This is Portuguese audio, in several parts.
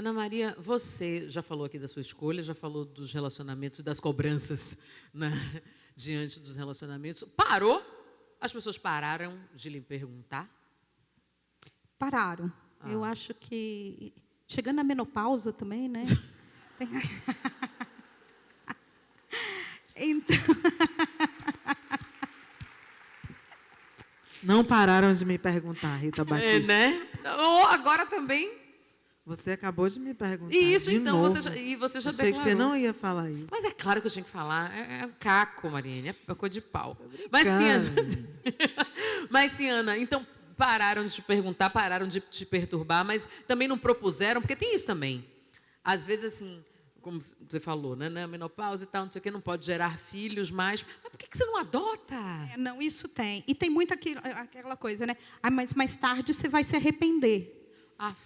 Ana Maria, você já falou aqui da sua escolha, já falou dos relacionamentos e das cobranças, né, diante dos relacionamentos. Parou? As pessoas pararam de lhe perguntar? Pararam. Eu acho que... Chegando na menopausa também, né? Tem... Então... Não pararam de me perguntar, Rita Batista. Né? Ou agora também. Você acabou de me perguntar. Isso, de então, novo. você já Achei declarou. que você não ia falar isso. Mas é claro que eu tinha que falar. É um caco, Mariane. É coisa de pau. Mas, Ciana, então pararam de te perguntar, pararam de te perturbar, mas também não propuseram, porque tem isso também. Às vezes, assim, como você falou, né? Menopausa e tal, não sei o quê, não pode gerar filhos mais. Mas por que você não adota? Não, isso tem. E tem muito aquela coisa, né? Mas mais tarde você vai se arrepender.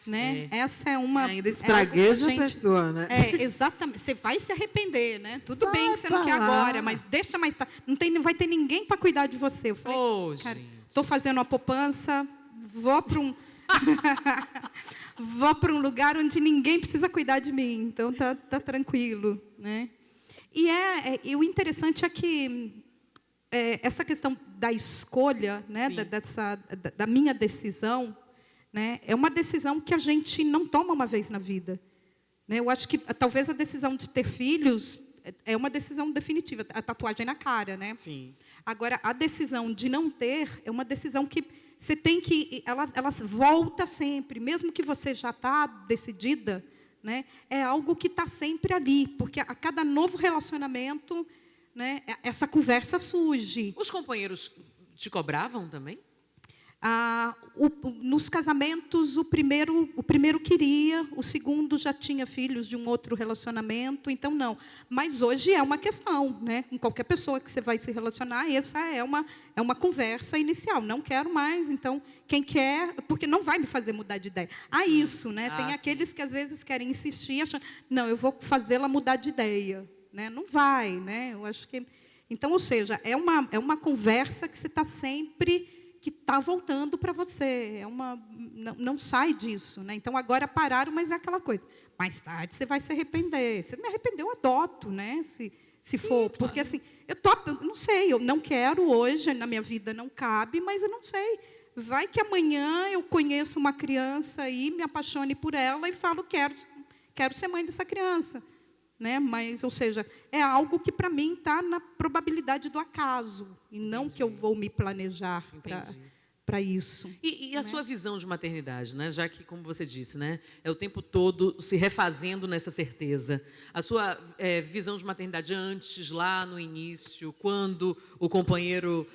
Né? Essa é uma... Ainda espragueja a pessoa, né? Exatamente. Você vai se arrepender, né? Tudo bem que você não quer agora, mas deixa mais tarde. Não vai ter ninguém para cuidar de você. Eu falei, cara, estou fazendo uma poupança, vou para um... vou para um lugar onde ninguém precisa cuidar de mim. Então, tá tranquilo, né? E o interessante é que essa questão da escolha, né? Da minha decisão, né? É uma decisão que a gente não toma uma vez na vida. Né? Eu acho que talvez a decisão de ter filhos é uma decisão definitiva. A tatuagem na cara, né? Sim. Agora, a decisão de não ter é uma decisão que você tem que... Ela volta sempre, mesmo que você já está decidida, né? É algo que está sempre ali, porque a cada novo relacionamento, né, essa conversa surge. Os companheiros te cobravam também? Nos casamentos, o primeiro queria, o segundo já tinha filhos de um outro relacionamento, então não. Mas hoje é uma questão, né? Com qualquer pessoa que você vai se relacionar, essa é uma conversa inicial. Não quero mais, então, quem quer, porque não vai me fazer mudar de ideia. Isso, né? Tem aqueles que às vezes querem insistir, achando, não, eu vou fazê-la mudar de ideia. Né? Não vai, né? Eu acho que... Então, ou seja, é uma conversa que você está sempre... que está voltando para você. Não sai disso. Né? Então, agora pararam, mas é aquela coisa. Mais tarde, você vai se arrepender. Se me arrepender, eu adoto, né? Se for. Porque, assim, eu não sei, eu não quero hoje, na minha vida não cabe, mas eu não sei. Vai que amanhã eu conheço uma criança aí, me apaixone por ela e falo, quero ser mãe dessa criança. Né? Mas, ou seja, é algo que, para mim, está na probabilidade do acaso, e não que eu vou me planejar para isso. E a sua visão de maternidade, né? Já que, como você disse, né, é o tempo todo se refazendo nessa certeza. A sua visão de maternidade antes, lá no início, quando o companheiro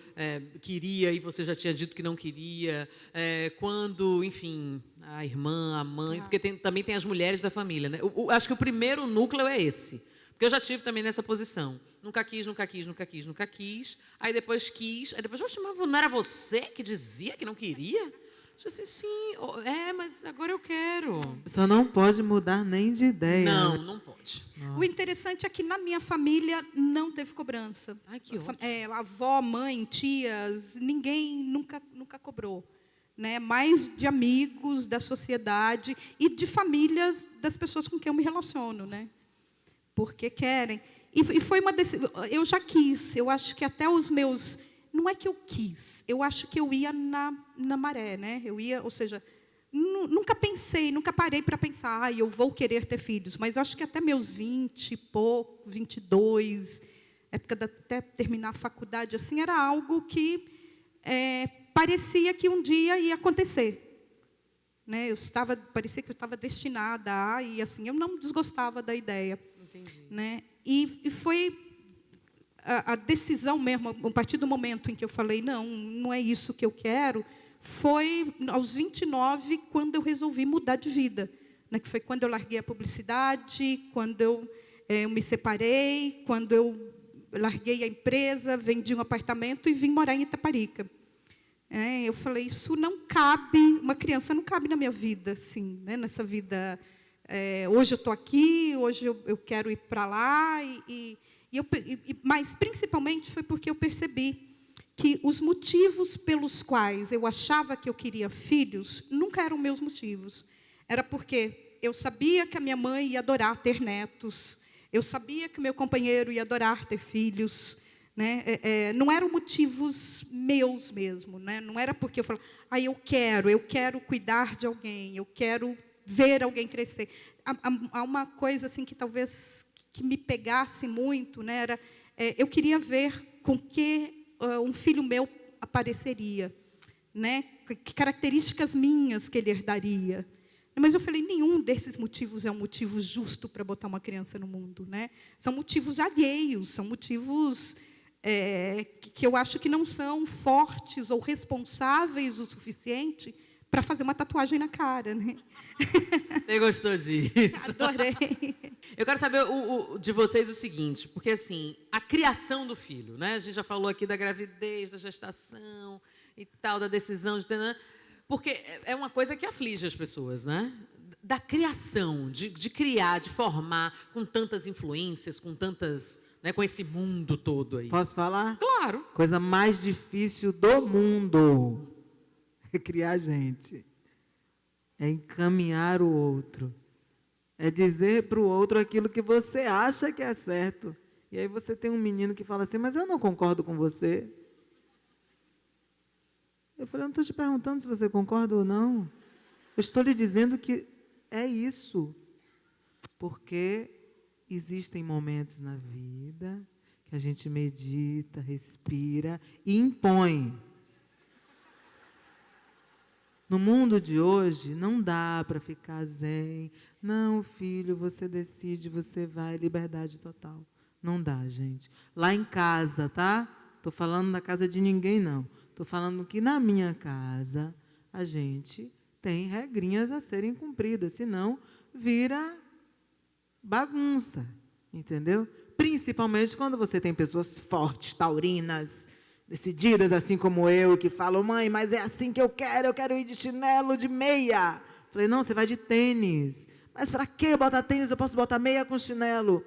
queria e você já tinha dito que não queria, quando, enfim... a irmã, a mãe, porque também tem as mulheres da família. Né? Acho que o primeiro núcleo é esse. Porque eu já tive também nessa posição. Nunca quis, nunca quis, nunca quis, nunca quis. Aí depois quis. Aí depois, não era você que dizia que não queria? Eu disse, sim, mas agora eu quero. Só não pode mudar nem de ideia. Não pode. Nossa. O interessante é que na minha família não teve cobrança. Ai, que ótimo. Avó, mãe, tias, ninguém nunca cobrou. Né, mais de amigos, da sociedade e de famílias das pessoas com quem eu me relaciono, né? Porque querem. E foi uma decisão. Eu já quis. Eu acho que até os meus... Não é que eu quis. Eu acho que eu ia na maré, né? Eu ia, ou seja, nunca pensei, nunca parei para pensar, eu vou querer ter filhos. Mas acho que até meus 20 e pouco, 22, época de até terminar a faculdade, assim, era algo que... parecia que um dia ia acontecer. Né? Parecia que eu estava destinada e assim, eu não desgostava da ideia. Entendi. Né? E foi a decisão mesmo, a partir do momento em que eu falei, não é isso que eu quero, foi aos 29, quando eu resolvi mudar de vida. Né? Que foi quando eu larguei a publicidade, quando eu me separei, quando eu larguei a empresa, vendi um apartamento e vim morar em Itaparica. Eu falei, isso não cabe, uma criança não cabe na minha vida, assim, né? Nessa vida. Hoje eu estou aqui, hoje eu quero ir para lá, mas principalmente foi porque eu percebi que os motivos pelos quais eu achava que eu queria filhos nunca eram meus motivos. Era porque eu sabia que a minha mãe ia adorar ter netos, eu sabia que o meu companheiro ia adorar ter filhos, né? Não eram motivos meus mesmo, né? Não era porque eu falava, eu quero cuidar de alguém, eu quero ver alguém crescer. Há uma coisa assim que talvez que me pegasse muito, né? Eu queria ver com que um filho meu apareceria, né? Que características minhas que ele herdaria. Mas eu falei, nenhum desses motivos é um motivo justo para botar uma criança no mundo, né? São motivos alheios, são motivos que eu acho que não são fortes ou responsáveis o suficiente para fazer uma tatuagem na cara, né? Você gostou disso? Adorei. Eu quero saber de vocês o seguinte, porque assim, a criação do filho, né? A gente já falou aqui da gravidez, da gestação e tal, da decisão de ter, né? Porque é uma coisa que aflige as pessoas, né? Da criação, de criar, de formar, com tantas influências, com tantas, né, com esse mundo todo aí. Posso falar? Claro. Coisa mais difícil do mundo é criar gente. É encaminhar o outro. É dizer para o outro aquilo que você acha que é certo. E aí você tem um menino que fala assim, mas eu não concordo com você. Eu falei, eu não estou te perguntando se você concorda ou não. Eu estou lhe dizendo que é isso. Porque existem momentos na vida que a gente medita, respira e impõe. No mundo de hoje, não dá para ficar zen. Não, filho, você decide, você vai, liberdade total. Não dá, gente. Lá em casa, tá? Estou falando na casa de ninguém, não. Estou falando que na minha casa, a gente tem regrinhas a serem cumpridas, senão vira bagunça, entendeu? Principalmente quando você tem pessoas fortes, taurinas, decididas assim como eu, que falam, mãe, mas é assim que eu quero ir de chinelo, de meia. Falei, não, você vai de tênis. Mas para que botar tênis? Eu posso botar meia com chinelo.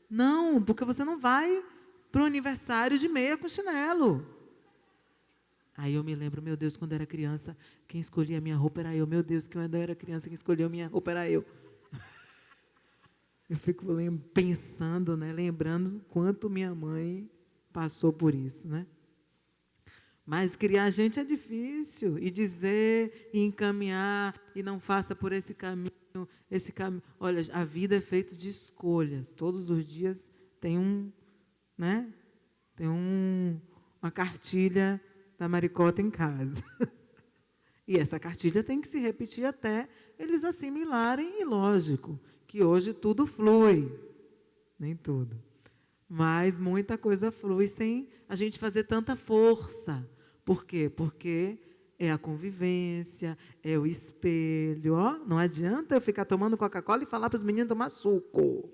Não, porque você não vai para o aniversário de meia com chinelo. Aí eu me lembro, meu Deus, quando eu era criança, quem escolhia a minha roupa era eu. Meu Deus, quando eu era criança, quem escolheu a minha roupa era eu. Eu fico pensando, né, lembrando quanto minha mãe passou por isso, né? Mas criar gente é difícil, e dizer, e encaminhar, e não faça por esse caminho. Olha, a vida é feita de escolhas. Todos os dias tem uma cartilha da Maricota em casa. E essa cartilha tem que se repetir até eles assimilarem, e lógico, que hoje tudo flui. Nem tudo. Mas muita coisa flui sem a gente fazer tanta força. Por quê? Porque é a convivência, é o espelho. Ó, não adianta eu ficar tomando Coca-Cola e falar para os meninos tomar suco.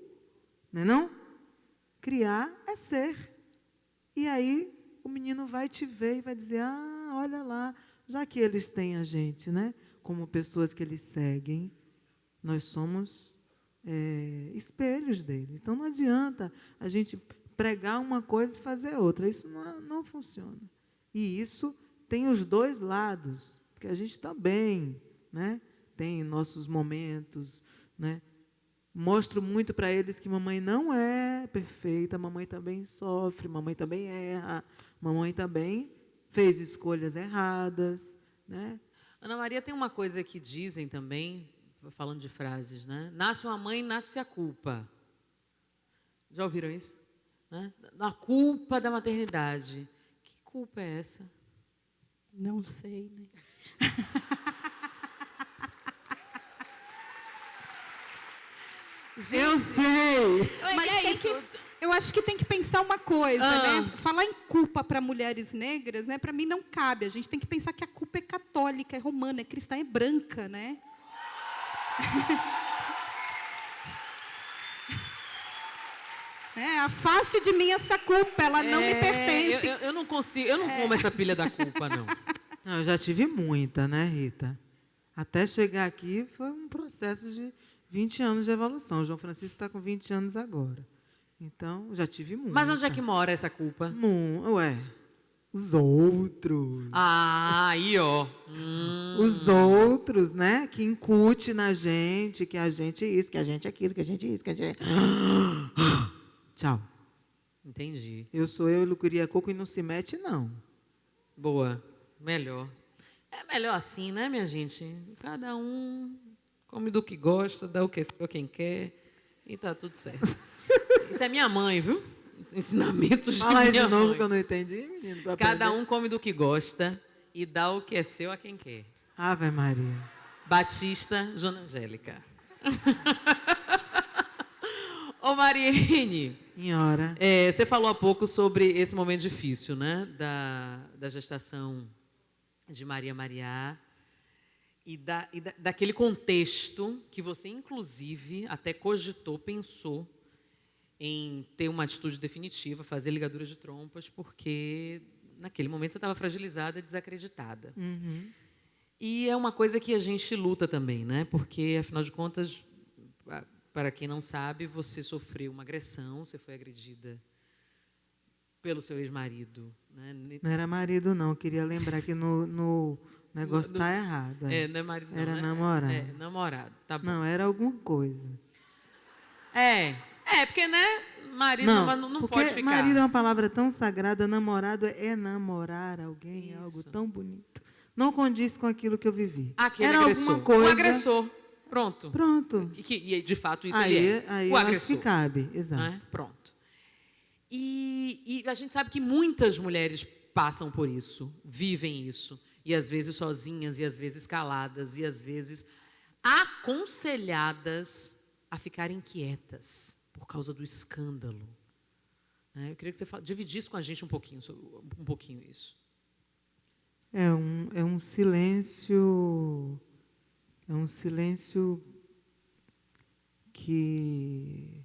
Não é não? Criar é ser. E aí o menino vai te ver e vai dizer, olha lá, já que eles têm a gente, né, como pessoas que eles seguem, nós somos espelhos deles. Então não adianta a gente pregar uma coisa e fazer outra. Isso não funciona. E isso tem os dois lados, porque a gente também, né, tem nossos momentos, né? Mostro muito para eles que mamãe não é perfeita, mamãe também sofre, mamãe também erra, mamãe também fez escolhas erradas, né? Ana Maria, tem uma coisa que dizem também, falando de frases, né? Nasce uma mãe, nasce a culpa. Já ouviram isso? Né? A culpa da maternidade. Que culpa é essa? Não sei, né? Eu sei! Mas eu acho que tem que pensar uma coisa, né? Falar em culpa para mulheres negras, né? Para mim não cabe. A gente tem que pensar que a culpa é católica, é romana, é cristã, é branca, né? Afaste de mim essa culpa, ela não me pertence. Eu não consigo, eu não como essa pilha da culpa, não. Não, eu já tive muita, né, Rita? Até chegar aqui foi um processo de 20 anos de evolução. O João Francisco está com 20 anos agora. Então, já tive muita. Mas onde é que mora essa culpa? Os outros. Ah, aí, ó. Os outros, né? Que incute na gente, que a gente isso, que a gente aquilo, que a gente isso, que a gente... Tchau. Entendi. Eu sou eu, Lucuria Coco, e não se mete, não. Boa. Melhor. É melhor assim, né, minha gente? Cada um come do que gosta, dá o que a quem quer e tá tudo certo. Isso é minha mãe, viu? Ensinamentos de Fala aí de minha novo mãe. que eu não entendi, menino. pra Cada aprender. um come do que gosta e dá o que é seu a quem quer. Ave Maria. Batista, Jona Angélica. Ô, Mariene, Senhora. você falou há pouco sobre esse momento difícil, né? Da gestação de Maria Mariá e daquele contexto que você, inclusive, até cogitou, pensou em ter uma atitude definitiva, fazer ligadura de trompas, porque naquele momento você estava fragilizada e desacreditada. Uhum. E é uma coisa que a gente luta também, né? Porque, afinal de contas, para quem não sabe, você sofreu uma agressão, você foi agredida pelo seu ex-marido. Né? Não era marido, não. Eu queria lembrar que no negócio está errado. Não é marido, não, Era né? namorado. Namorado, tá bom. Não, era alguma coisa. Porque, né? Marido não porque pode ficar. marido é uma palavra tão sagrada, namorado é namorar alguém, é algo Isso. tão bonito. Não condiz com aquilo que eu vivi. Aquele era agressor. alguma coisa. O agressor. Pronto. Pronto. E, de fato, isso Aí, ele é. aí O eu acho agressor. que cabe, exato. Né? Pronto. E a gente sabe que muitas mulheres passam por isso, vivem isso. E às vezes sozinhas, e às vezes caladas, e às vezes aconselhadas a ficarem quietas por causa do escândalo. Né? Eu queria que você dividisse com a gente um pouquinho isso. É um silêncio que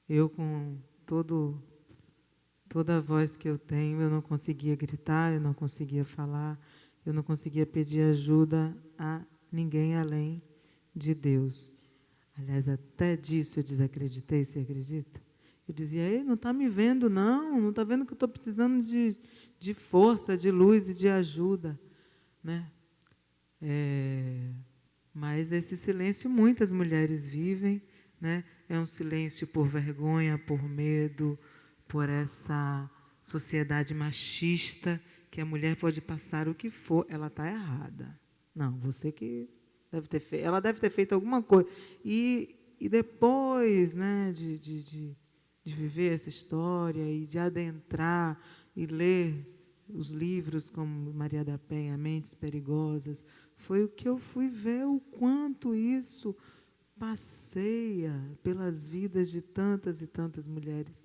eu, com toda a voz que eu tenho, eu não conseguia gritar, eu não conseguia falar, eu não conseguia pedir ajuda a ninguém além de Deus. Aliás, até disso eu desacreditei, você acredita? Eu dizia, ei, não está me vendo, não está vendo que eu estou precisando de força, de luz e de ajuda. Né? Mas esse silêncio muitas mulheres vivem, né? É um silêncio por vergonha, por medo, por essa sociedade machista, que a mulher pode passar o que for, ela está errada. Não, você que deve ter feito, ela deve ter feito alguma coisa. E depois, né, de viver essa história e de adentrar e ler os livros como Maria da Penha, Mentes Perigosas, foi o que eu fui ver o quanto isso passeia pelas vidas de tantas e tantas mulheres.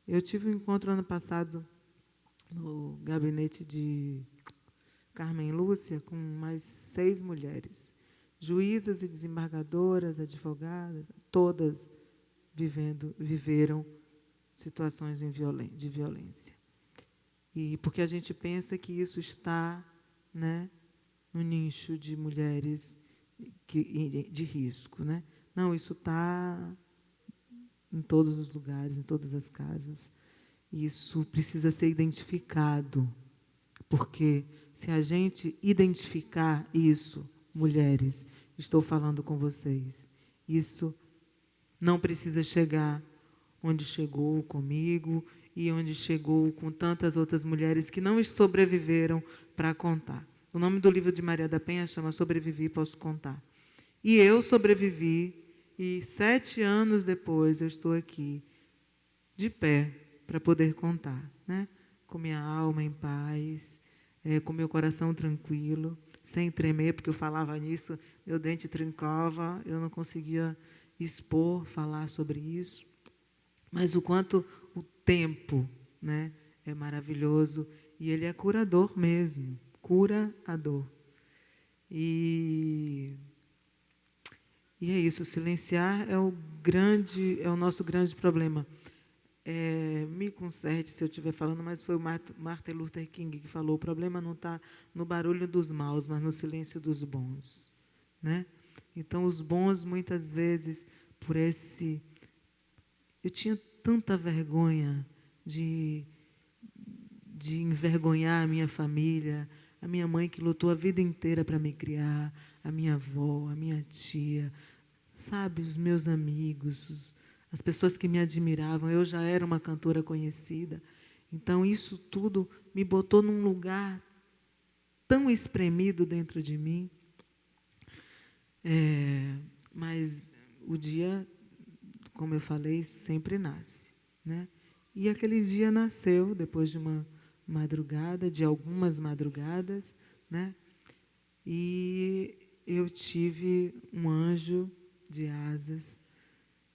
Eu tive um encontro ano passado no gabinete de Carmen Lúcia com mais 6 mulheres, juízas e desembargadoras, advogadas, todas viveram situações de violência. E porque a gente pensa que isso está, né, no nicho de mulheres de risco, né? Não, isso está em todos os lugares, em todas as casas. Isso precisa ser identificado, porque se a gente identificar isso, mulheres, estou falando com vocês, isso não precisa chegar onde chegou comigo e onde chegou com tantas outras mulheres que não sobreviveram para contar. O nome do livro de Maria da Penha chama Sobrevivi, Posso Contar. E eu sobrevivi, e 7 anos depois eu estou aqui, de pé, para poder contar, né? Com minha alma em paz, com meu coração tranquilo, sem tremer, porque eu falava nisso, meu dente trincava, eu não conseguia expor, falar sobre isso. Mas o quanto o tempo, né, é maravilhoso, e ele é curador mesmo, cura a dor. E é isso, silenciar é o nosso grande problema. Me conserte se eu estiver falando, mas foi o Martin Luther King que falou, o problema não está no barulho dos maus, mas no silêncio dos bons. Né? Então, os bons, muitas vezes, por esse... Eu tinha tanta vergonha de de envergonhar a minha família, a minha mãe que lutou a vida inteira para me criar, a minha avó, a minha tia, sabe, os meus amigos, as pessoas que me admiravam. Eu já era uma cantora conhecida. Então, isso tudo me botou num lugar tão espremido dentro de mim. Mas o dia, como eu falei, sempre nasce, né? E aquele dia nasceu depois de uma madrugada, de algumas madrugadas, né? E eu tive um anjo de asas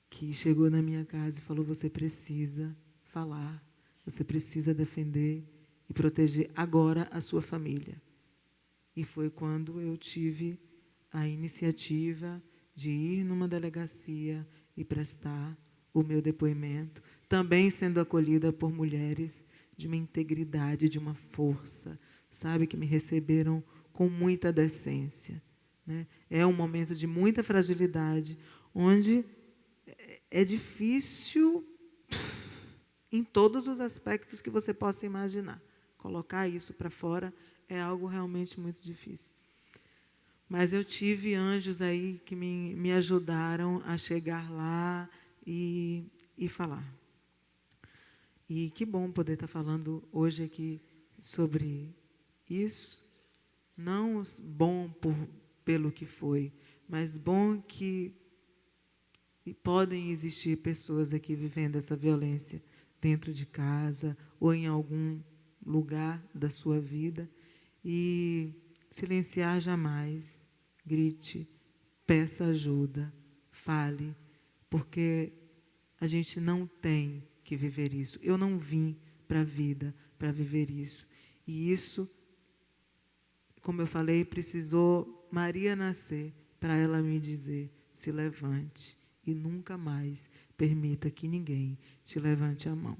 que chegou na minha casa e falou: você precisa falar, você precisa defender e proteger agora a sua família. E foi quando eu tive a iniciativa de ir numa delegacia e prestar o meu depoimento, também sendo acolhida por mulheres de uma integridade, de uma força, sabe, que me receberam com muita decência, né? É um momento de muita fragilidade, onde é difícil em todos os aspectos que você possa imaginar. Colocar isso para fora é algo realmente muito difícil. Mas eu tive anjos aí que me ajudaram a chegar lá e falar. E que bom poder estar falando hoje aqui sobre isso. Não bom pelo que foi, mas bom que podem existir pessoas aqui vivendo essa violência dentro de casa ou em algum lugar da sua vida. E silenciar jamais, grite, peça ajuda, fale, porque a gente não tem que viver isso. Eu não vim para a vida para viver isso. E isso, como eu falei, precisou Maria nascer para ela me dizer: se levante e nunca mais permita que ninguém te levante a mão.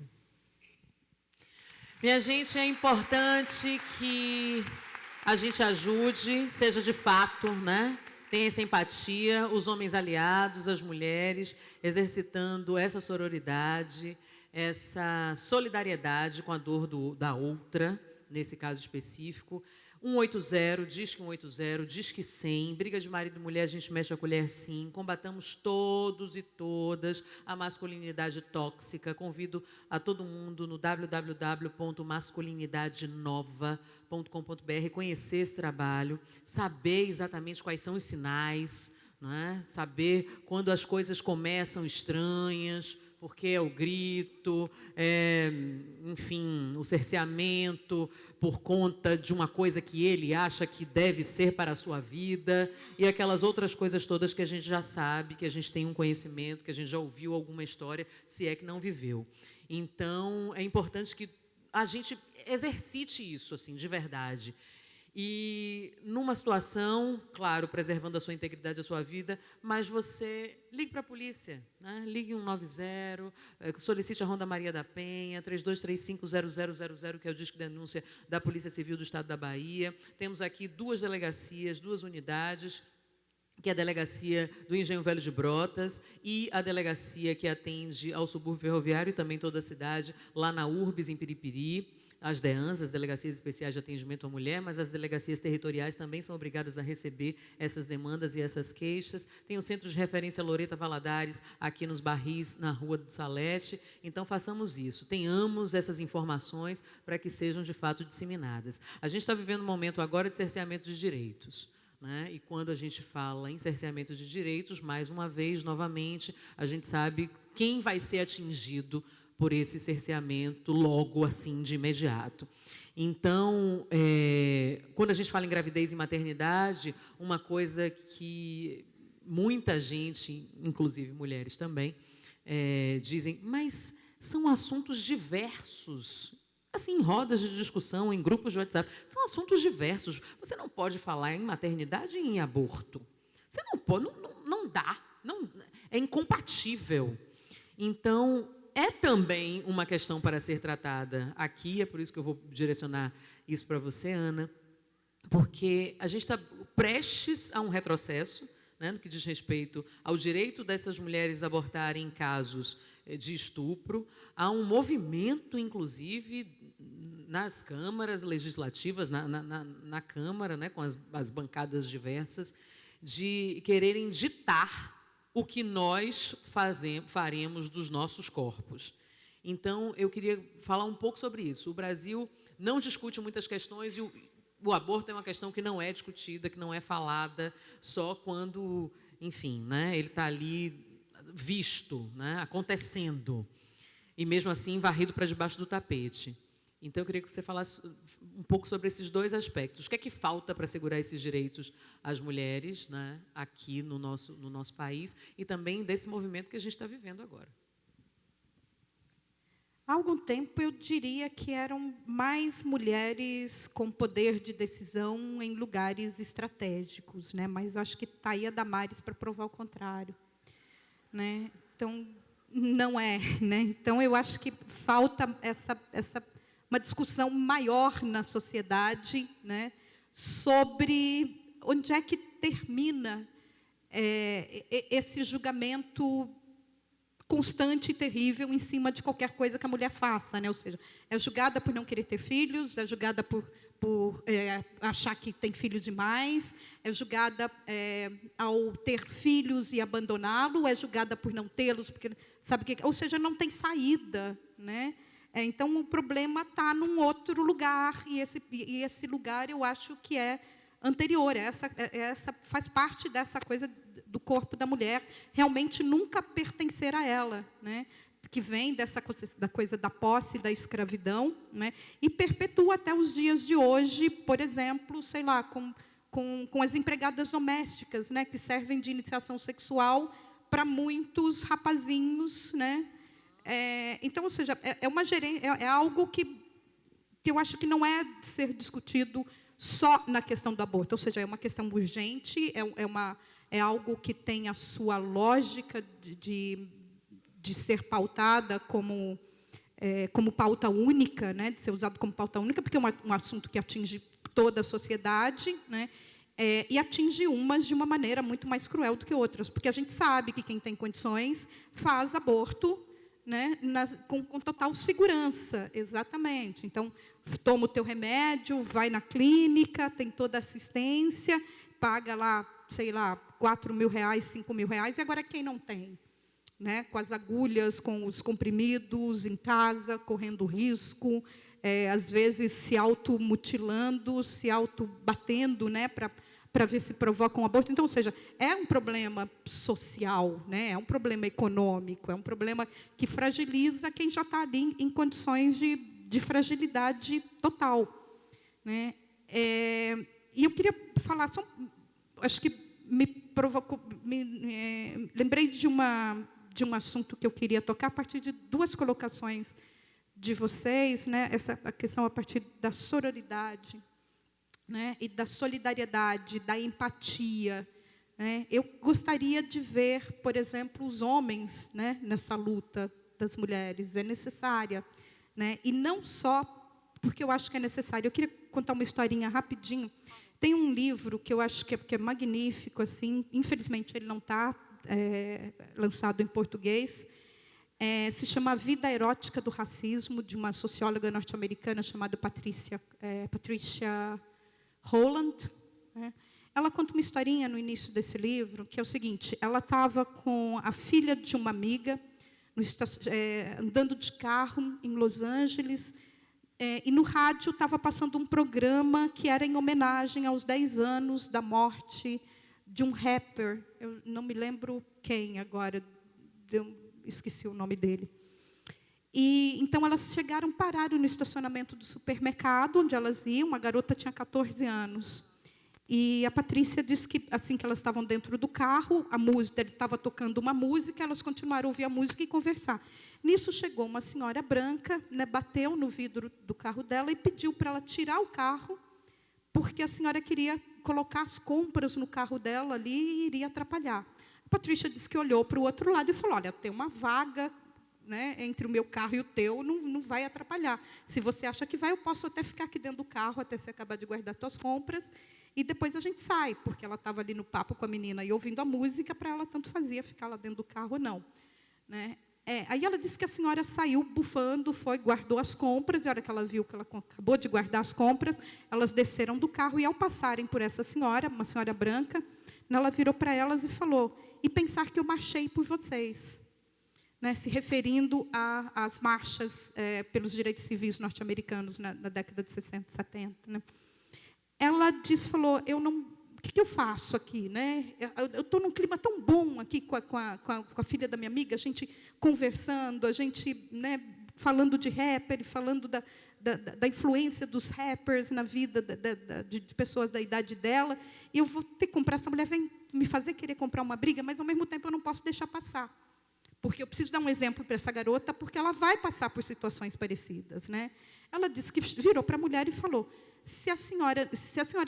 Minha gente, é importante que a gente ajude, seja de fato, né? Tenha essa empatia, os homens aliados, as mulheres, exercitando essa sororidade, essa solidariedade com a dor da outra, nesse caso específico. 180, Disque 180, Disque 100, briga de marido e mulher, a gente mexe a colher sim, combatamos todos e todas a masculinidade tóxica. Convido a todo mundo no www.masculinidadenova.com.br conhecer esse trabalho, saber exatamente quais são os sinais, não é? Saber quando as coisas começam estranhas, porque é o grito, enfim, o cerceamento por conta de uma coisa que ele acha que deve ser para a sua vida, e aquelas outras coisas todas que a gente já sabe, que a gente tem um conhecimento, que a gente já ouviu alguma história, se é que não viveu. Então, é importante que a gente exercite isso, assim, de verdade. E numa situação, claro, preservando a sua integridade, a sua vida, mas você ligue para a polícia, né? Ligue 190, solicite a Ronda Maria da Penha, 32350000, que é o disco de denúncia da Polícia Civil do Estado da Bahia. Temos aqui 2 delegacias, 2 unidades, que é a delegacia do Engenho Velho de Brotas e a delegacia que atende ao subúrbio ferroviário e também toda a cidade, lá na Urbis, em Piripiri. As DEANs, as Delegacias Especiais de Atendimento à Mulher, mas as delegacias territoriais também são obrigadas a receber essas demandas e essas queixas. Tem o Centro de Referência Loreta Valadares, aqui nos Barris, na Rua do Salete. Então, façamos isso. Tenhamos essas informações para que sejam, de fato, disseminadas. A gente está vivendo um momento agora de cerceamento de direitos, né? E quando a gente fala em cerceamento de direitos, mais uma vez, novamente, a gente sabe quem vai ser atingido por esse cerceamento logo assim, de imediato. Então, quando a gente fala em gravidez e maternidade, uma coisa que muita gente, inclusive mulheres também, dizem, mas são assuntos diversos. Assim, em rodas de discussão, em grupos de WhatsApp, são assuntos diversos. Você não pode falar em maternidade e em aborto. Você não pode, não dá, é incompatível. Então, é também uma questão para ser tratada aqui, é por isso que eu vou direcionar isso para você, Ana, porque a gente está prestes a um retrocesso, né, no que diz respeito ao direito dessas mulheres abortarem em casos de estupro. Há um movimento, inclusive, nas câmaras legislativas, na Câmara, né, com as bancadas diversas, de quererem ditar o que nós faremos dos nossos corpos. Então, eu queria falar um pouco sobre isso. O Brasil não discute muitas questões e o aborto é uma questão que não é discutida, que não é falada, só quando, enfim, né, ele está ali visto, né, acontecendo, e mesmo assim varrido para debaixo do tapete. Então, eu queria que você falasse um pouco sobre esses dois aspectos. O que é que falta para assegurar esses direitos às mulheres, né, aqui no nosso país, e também desse movimento que a gente está vivendo agora? Há algum tempo, eu diria que eram mais mulheres com poder de decisão em lugares estratégicos, né? Mas acho que está aí a Damares para provar o contrário, né? Então, não é, né? Então, eu acho que falta uma discussão maior na sociedade, né, sobre onde é que termina esse julgamento constante e terrível em cima de qualquer coisa que a mulher faça, né? Ou seja, é julgada por não querer ter filhos, é julgada por achar que tem filho demais, é julgada ao ter filhos e abandoná-lo, é julgada por não tê-los, porque sabe que, ou seja, não tem saída, né? Então, o problema está num outro lugar, e esse lugar eu acho que é anterior. Essa faz parte dessa coisa do corpo da mulher, realmente nunca pertencer a ela, né? Que vem da coisa da posse, da escravidão, né? E perpetua até os dias de hoje, por exemplo, sei lá, com as empregadas domésticas, né? Que servem de iniciação sexual para muitos rapazinhos, né? Então, ou seja, é algo que eu acho que não é de ser discutido só na questão do aborto, ou seja, é uma questão urgente, é algo que tem a sua lógica de ser pautada como pauta única, né, de ser usado como pauta única, porque é um assunto que atinge toda a sociedade, né, e atinge umas de uma maneira muito mais cruel do que outras, porque a gente sabe que quem tem condições faz aborto, né, com total segurança, exatamente. Então, toma o teu remédio, vai na clínica, tem toda a assistência, paga lá, sei lá, R$4.000, R$5.000, e agora quem não tem? Né, com as agulhas, com os comprimidos, em casa, correndo risco, às vezes se automutilando, se autobatendo, né, para ver se provoca um aborto. Então, ou seja, é um problema social, né? É um problema econômico, é um problema que fragiliza quem já está ali em condições de fragilidade total, né? E eu queria falar, acho que me provocou, lembrei de um assunto que eu queria tocar a partir de duas colocações de vocês, né? A questão a partir da sororidade, né, e da solidariedade, da empatia, né? Eu gostaria de ver, por exemplo, os homens, né, nessa luta das mulheres. É necessária, né? E não só porque eu acho que é necessário. Eu queria contar uma historinha rapidinho. Tem um livro que eu acho que é magnífico, assim. Infelizmente, ele não está lançado em português. Se chama A Vida Erótica do Racismo, de uma socióloga norte-americana chamada Patricia Holland, né? Ela conta uma historinha no início desse livro, que é o seguinte: ela estava com a filha de uma amiga, andando de carro em Los Angeles, e no rádio estava passando um programa que era em homenagem aos 10 anos da morte de um rapper. Eu não me lembro quem agora, eu esqueci o nome dele. E então elas pararam no estacionamento do supermercado onde elas iam. A garota tinha 14 anos. E a Patrícia disse que assim que elas estavam dentro do carro, ele estava tocando uma música, elas continuaram a ouvir a música e conversar. Nisso chegou uma senhora branca, né, bateu no vidro do carro dela e pediu para ela tirar o carro, porque a senhora queria colocar as compras no carro dela ali e iria atrapalhar. A Patrícia disse que olhou para o outro lado e falou: olha, tem uma vaga, né, entre o meu carro e o teu, não vai atrapalhar. Se você acha que vai, eu posso até ficar aqui dentro do carro até você acabar de guardar suas compras, e depois a gente sai, porque ela estava ali no papo com a menina e ouvindo a música, para ela tanto fazia ficar lá dentro do carro ou não, né? Aí ela disse que a senhora saiu bufando, guardou as compras, e a hora que ela viu que ela acabou de guardar as compras, elas desceram do carro, e ao passarem por essa senhora, uma senhora branca, ela virou para elas e falou: e pensar que eu marchei por vocês, né, se referindo às marchas pelos direitos civis norte-americanos na década de 60, 70. Né. Ela falou, o que eu faço aqui? Né? Eu estou num clima tão bom aqui com a filha da minha amiga, a gente conversando, a gente, né, falando de rapper, falando da influência dos rappers na vida de pessoas da idade dela, e eu vou ter que comprar, essa mulher vem me fazer querer comprar uma briga, mas, ao mesmo tempo, eu não posso deixar passar. Porque eu preciso dar um exemplo para essa garota, porque ela vai passar por situações parecidas. Né? Ela disse que virou para a mulher e falou: se a senhora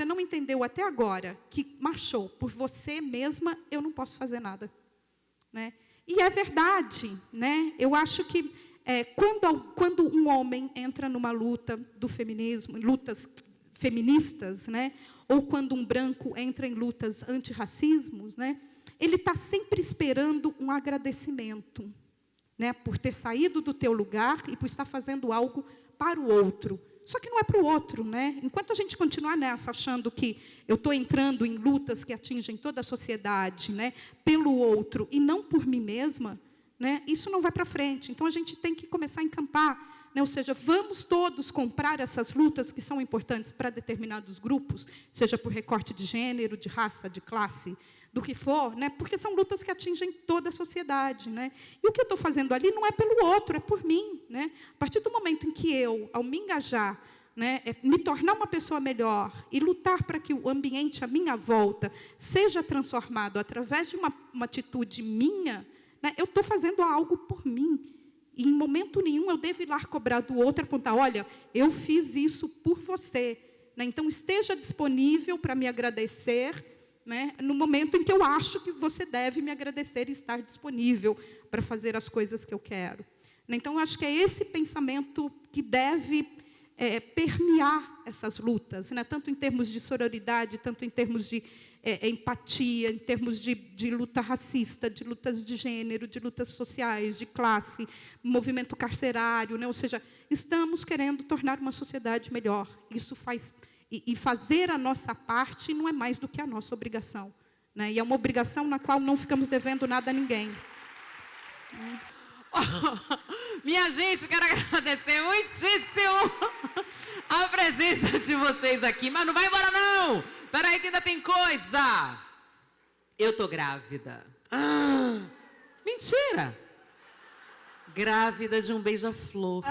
não entendeu até agora que marchou por você mesma, eu não posso fazer nada. Né? E é verdade. Né? Eu acho que quando um homem entra numa luta do feminismo, lutas feministas, né? Ou quando um branco entra em lutas antirracismos, né? Ele está sempre esperando um agradecimento, né, por ter saído do teu lugar e por estar fazendo algo para o outro. Só que não é para o outro. Né? Enquanto a gente continuar nessa, achando que eu estou entrando em lutas que atingem toda a sociedade, né, pelo outro e não por mim mesma, né, isso não vai para frente. Então, a gente tem que começar a encampar. Né? Ou seja, vamos todos comprar essas lutas que são importantes para determinados grupos, seja por recorte de gênero, de raça, de classe, do que for, né? Porque são lutas que atingem toda a sociedade. Né? E o que eu estou fazendo ali não é pelo outro, é por mim. Né? A partir do momento em que eu, ao me engajar, né, me tornar uma pessoa melhor e lutar para que o ambiente à minha volta seja transformado através de uma atitude minha, né, eu estou fazendo algo por mim. E, em momento nenhum, eu devo ir lá cobrar do outro, apontar: olha, eu fiz isso por você. Né? Então, esteja disponível para me agradecer, né, no momento em que eu acho que você deve me agradecer e estar disponível para fazer as coisas que eu quero. Então, eu acho que é esse pensamento que deve permear essas lutas, né, tanto em termos de sororidade, tanto em termos de empatia, em termos de luta racista, de lutas de gênero, de lutas sociais, de classe, movimento carcerário. Né, ou seja, estamos querendo tornar uma sociedade melhor. Isso faz... E fazer a nossa parte não é mais do que a nossa obrigação. Né? E é uma obrigação na qual não ficamos devendo nada a ninguém. Minha gente, quero agradecer muitíssimo a presença de vocês aqui. Mas não vai embora, não! Peraí que ainda tem coisa. Eu tô grávida. Mentira! Grávida de um beija-flor.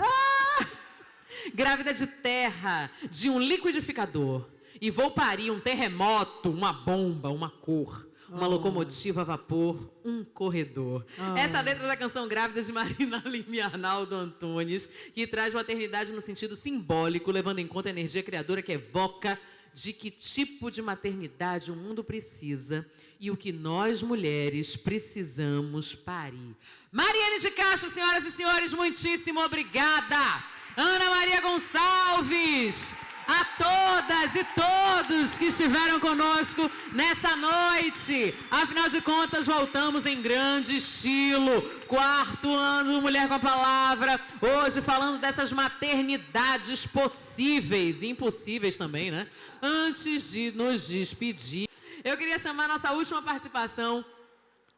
Grávida de terra, de um liquidificador. E vou parir um terremoto, uma bomba, uma cor, uma locomotiva a vapor, um corredor. Essa é a letra da canção Grávida de Marina Lima e Arnaldo Antunes, que traz maternidade no sentido simbólico, levando em conta a energia criadora que evoca de que tipo de maternidade o mundo precisa e o que nós, mulheres, precisamos parir. Mariane de Castro, senhoras e senhores, muitíssimo obrigada! Ana Maria Gonçalves, a todas e todos que estiveram conosco nessa noite. Afinal de contas, voltamos em grande estilo. 4º ano do Mulher com a Palavra. Hoje falando dessas maternidades possíveis e impossíveis também, né? Antes de nos despedir, eu queria chamar a nossa última participação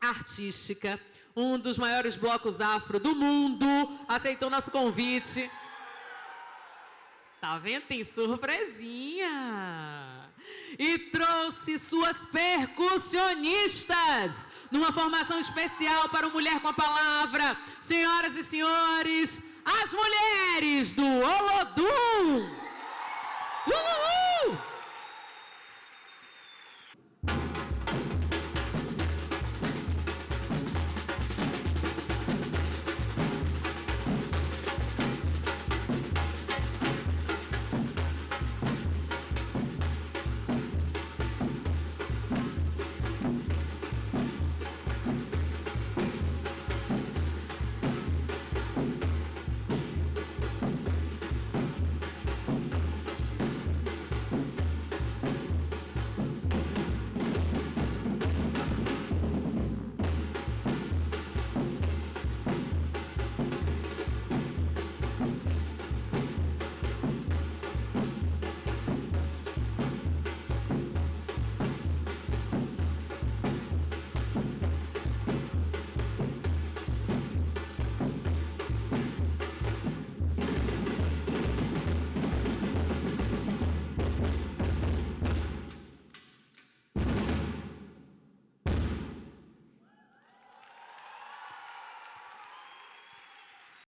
artística. Um dos maiores blocos afro do mundo aceitou nosso convite. Tá vendo? Tem surpresinha. E trouxe suas percussionistas numa formação especial para o Mulher com a Palavra. Senhoras e senhores, as mulheres do Olodum. Uhul!